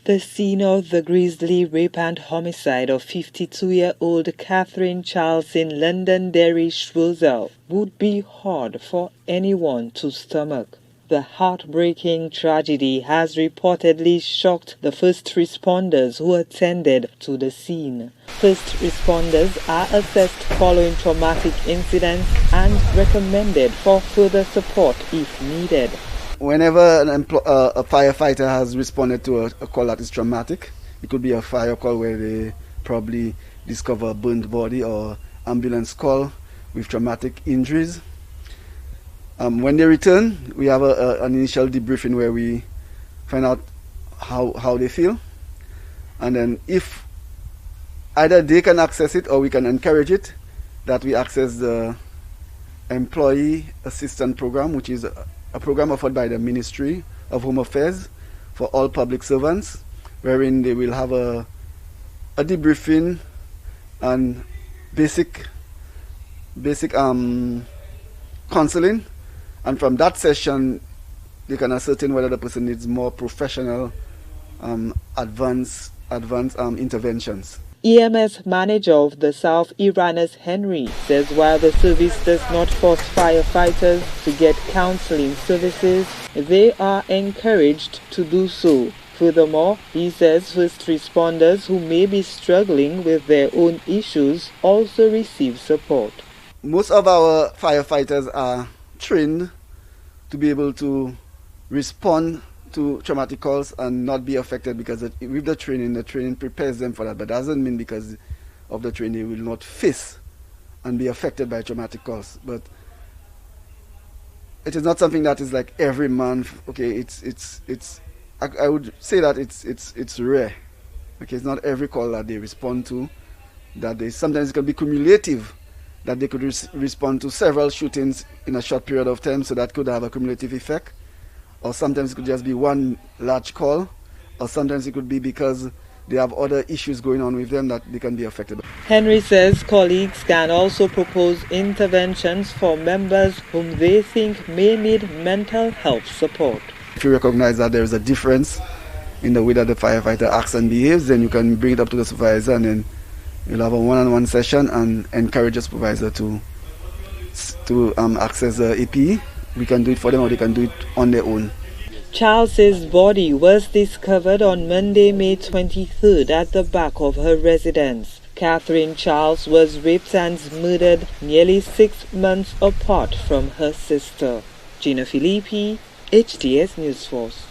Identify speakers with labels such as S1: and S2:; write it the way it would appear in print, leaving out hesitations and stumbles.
S1: The scene of the grisly rape and homicide of 52-year-old Catherine Charles in Londonderry, Shropshire, would be hard for anyone to stomach. The heartbreaking tragedy has reportedly shocked the first responders who attended to the scene. First responders are assessed following traumatic incidents and recommended for further support if needed.
S2: Whenever a firefighter has responded to a call that is traumatic, it could be a fire call where they probably discover a burnt body, or ambulance call with traumatic injuries. When they return, we have an initial debriefing where we find out how they feel, and then if either they can access it or we can encourage it, that we access the Employee Assistance Program, which is a program offered by the Ministry of Home Affairs for all public servants, wherein they will have a debriefing and basic counseling, and from that session they can ascertain whether the person needs more professional advanced interventions.
S1: EMS manager of the South, Iranis Henry, says while the service does not force firefighters to get counseling services, they are encouraged to do so. Furthermore, he says first responders who may be struggling with their own issues also receive support.
S2: Most of our firefighters are trained to be able to respond to traumatic calls and not be affected, because with the training prepares them for that, but doesn't mean because of the training they will not face and be affected by traumatic calls. But it is not something that is like every month. Okay, I would say that it's rare. Okay, it's not every call that they respond to. Sometimes it can be cumulative, that they could respond to several shootings in a short period of time, so that could have a cumulative effect. Or sometimes it could just be one large call, or sometimes it could be because they have other issues going on with them that they can be affected.
S1: Henry says colleagues can also propose interventions for members whom they think may need mental health support.
S2: If you recognize that there is a difference in the way that the firefighter acts and behaves, then you can bring it up to the supervisor, and then you'll have a one-on-one session and encourage the supervisor to access the APE. We can do it for them, or they can do it on their own.
S1: Charles's body was discovered on Monday, May 23rd at the back of her residence. Catherine Charles was raped and murdered nearly 6 months apart from her sister. Gina Filippi, HTS News Force.